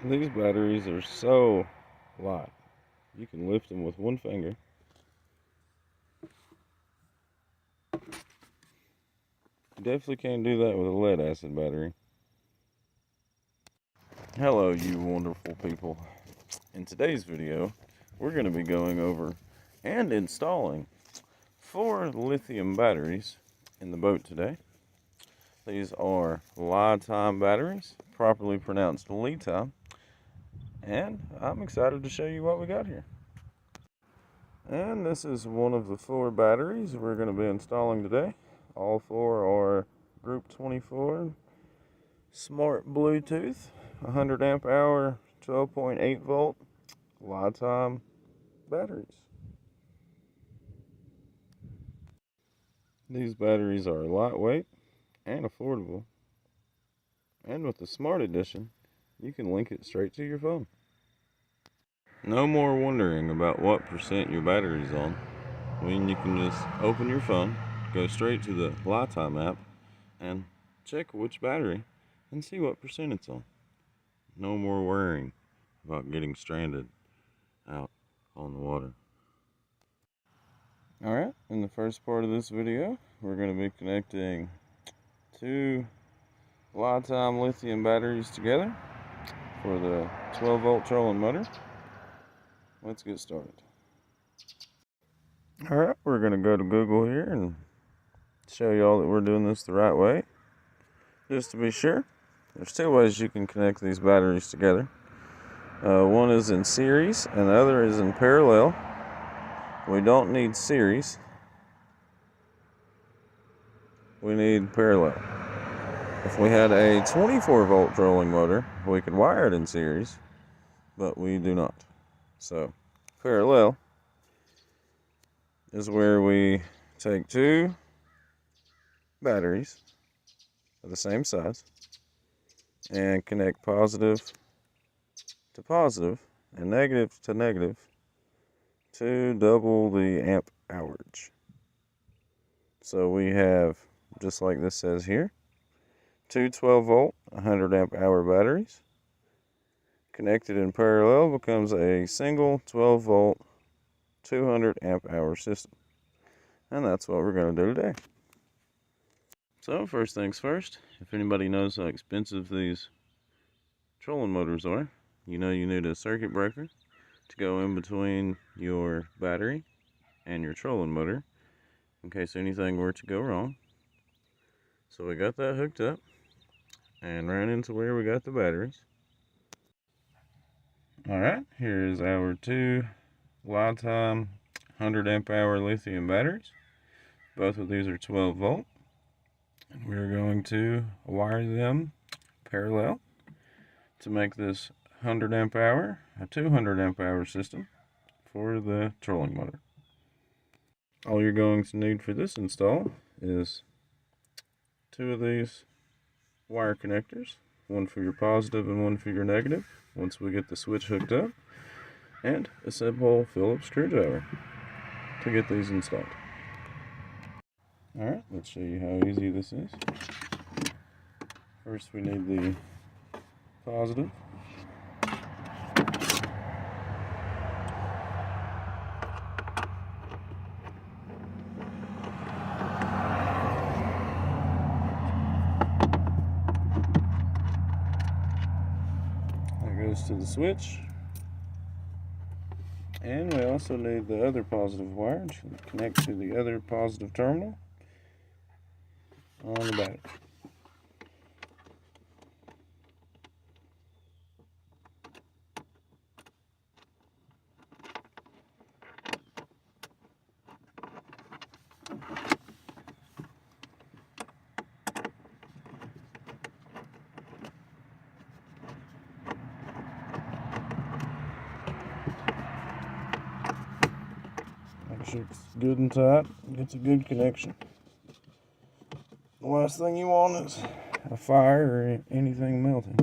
These batteries are so light. You can lift them with one finger. You definitely can't do that with a lead acid battery. Hello, you wonderful people. In today's video, we're going to be going over and installing 4 lithium batteries in the boat today. These are LiFePO4 batteries, properly pronounced LiFePO, and I'm excited to show you what we got here. And this is one of the 4 batteries we're going to be installing today. All 4 are Group24 smart Bluetooth, 100 amp hour, 12.8 volt LiFePO batteries. These batteries are lightweight and affordable, and with the Smart Edition, you can link it straight to your phone. No more wondering about what percent your battery's on, when you can just open your phone, go straight to the LiFePO app, and check which battery and see what percent it's on. No more worrying about getting stranded out on the water. Alright, in the first part of this video, we're going to be connecting 2 LiFePO lithium batteries together for the 12 volt trolling motor. Let's get started. Alright, we're going to go to Google here and show you all that we're doing this the right way. Just to be sure, there's 2 ways you can connect these batteries together. One is in series and the other is in parallel. We don't need series, we need parallel. If we had a 24 volt trolling motor, we could wire it in series, but we do not. So parallel is where we take 2 batteries of the same size and connect positive to positive and negative to negative to double the amp hourage. So we have, just like this says here, 2 12 volt 100 amp hour batteries connected in parallel becomes a single 12 volt 200 amp hour system, and that's what we're going to do today. So first things first, if anybody knows how expensive these trolling motors are, you know you need a circuit breaker to go in between your battery and your trolling motor in case anything were to go wrong. So we got that hooked up and ran into where we got the batteries. Alright, here is our 2 LiFePO 100 amp hour lithium batteries. Both of these are 12 volt. And we're going to wire them parallel to make this 100 amp hour a 200 amp hour system for the trolling motor. All you're going to need for this install is 2 of these wire connectors, one for your positive and one for your negative once we get the switch hooked up, and a simple Phillips screwdriver to get these installed. Alright, let's show you how easy this is. First we need the positive. That goes to the switch. And we also need the other positive wire to connect to the other positive terminal on the battery. Make sure it's good and tight, gets a good connection. The last thing you want is a fire or anything melting.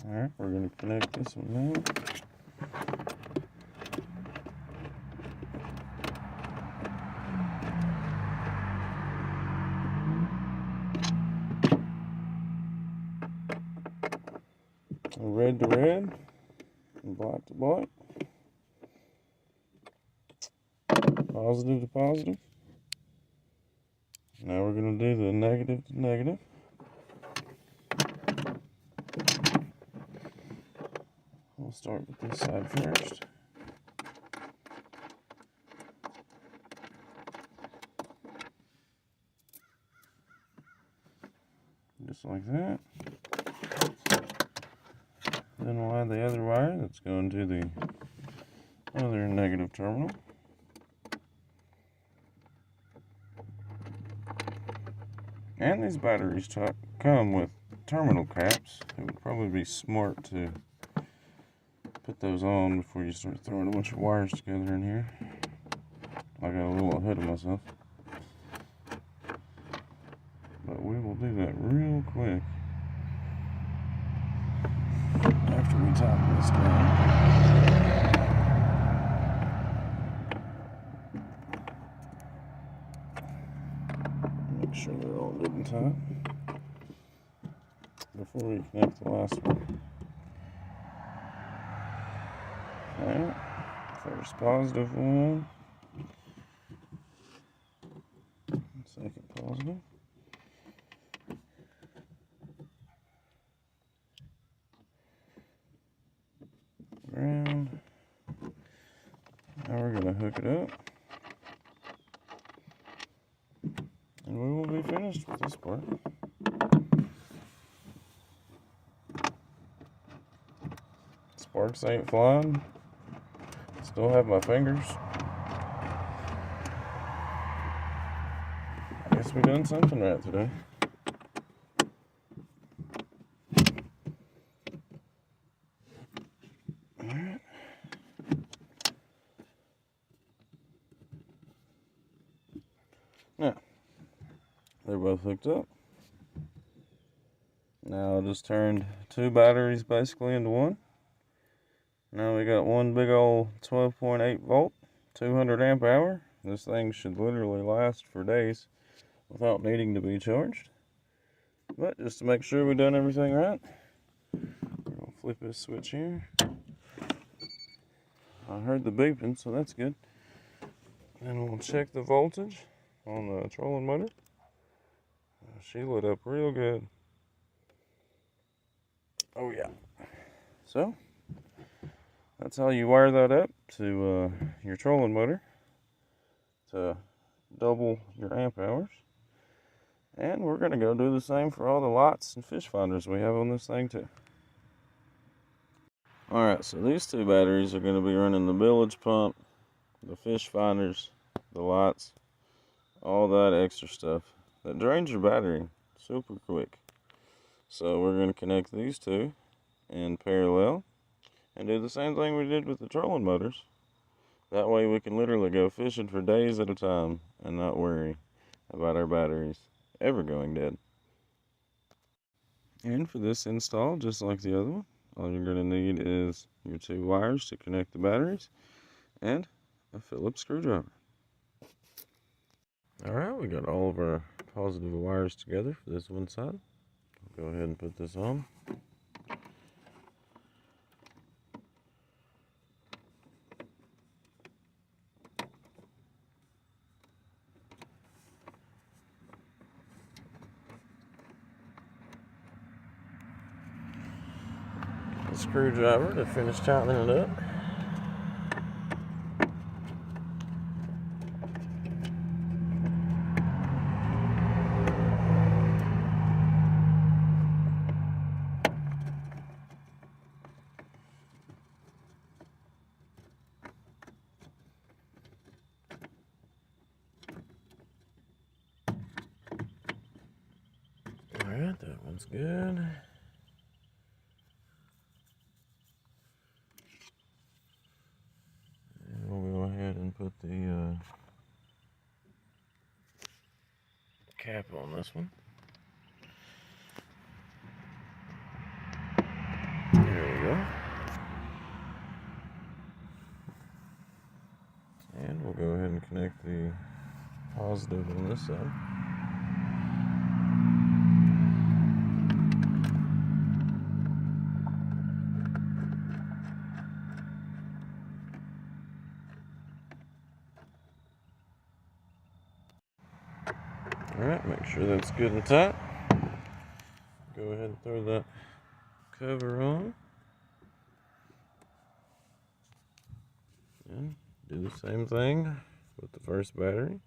Alright, we're going to connect this one now. red to red, and black to black, positive to positive. Now we're going to do the negative to negative. We'll start with this side first. Just like that. Then we'll add the other wire that's going to the other negative terminal. And these batteries come with terminal caps. It would probably be smart to put those on before you start throwing a bunch of wires together in here. I got a little ahead of myself. But we will do that real quick after we tighten this down. Make sure they're all good and tight before we connect the last one. Alright, first positive one, second positive. Ground. Now we're going to hook it up. And we will be finished with this part. Sparks ain't flying. Still have my fingers. I guess we done something right today. Alright. Now, they're both hooked up. Now I just turned two batteries basically into one. Now we got one big old 12.8 volt, 200 amp hour. This thing should literally last for days without needing to be charged. But just to make sure we've done everything right, we're going to flip this switch here. I heard the beeping, so that's good. And we'll check the voltage on the trolling motor. She lit up real good. Oh yeah. So that's how you wire that up to your trolling motor to double your amp hours. And we're going to go do the same for all the lights and fish finders we have on this thing too. Alright, so these two batteries are going to be running the bilge pump, the fish finders, the lights, all that extra stuff that drains your battery super quick. So we're going to connect these two in parallel and do the same thing we did with the trolling motors. That way we can literally go fishing for days at a time and not worry about our batteries ever going dead. And for this install, just like the other one, all you're going to need is your two wires to connect the batteries and a Phillips screwdriver. Alright, we got all of our positive wires together for this one side. I'll go ahead and put this on. The screwdriver to finish tightening it up. Alright, that one's good. And we'll go ahead and put the cap on this one. There we go. And we'll go ahead and connect the positive on this side. Alright, make sure that's good and tight. Go ahead and throw that cover on. And do the same thing with the first battery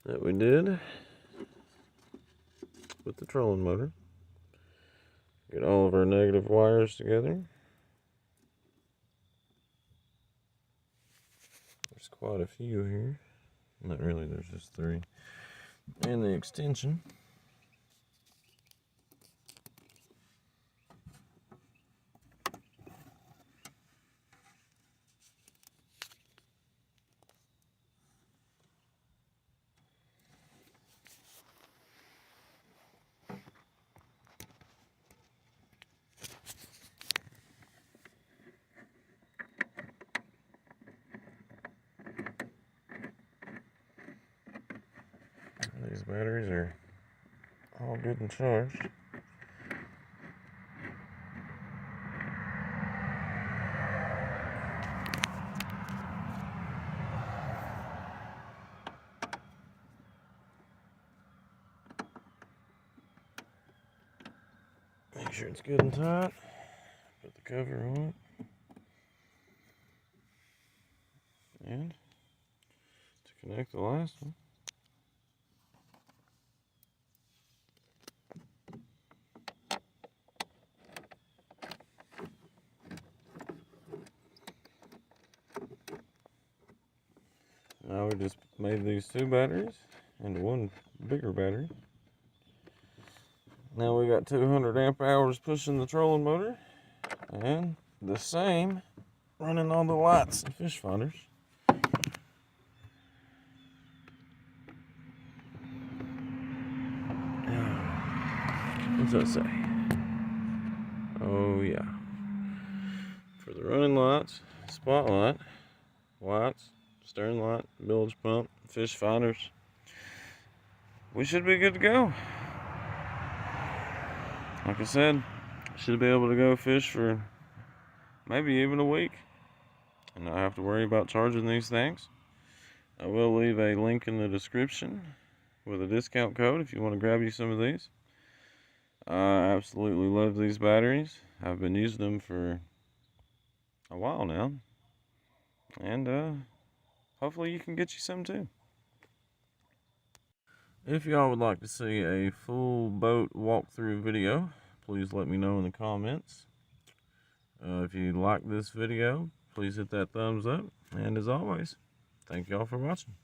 that we did with the trolling motor. Get all of our negative wires together. There's quite a few here. Not really, there's just 3. And the extension. These batteries are all good and charged. Make sure it's good and tight. Put the cover on it. And to connect the last one, now we just made these 2 batteries into one bigger battery. Now we got 200 amp hours pushing the trolling motor, and the same running on the lights and fish finders. What's that say? Oh yeah. For the running lights, spotlight, lights, stern light, bilge pump, fish finders, we should be good to go. Like I said, should be able to go fish for maybe even a week and not have to worry about charging these things. I will leave a link in the description with a discount code if you want to grab you some of these. I absolutely love these batteries. I've been using them for a while now, and hopefully you can get you some too. If y'all would like to see a full boat walkthrough video, please let me know in the comments. If you like this video, please hit that thumbs up, and as always, thank y'all for watching.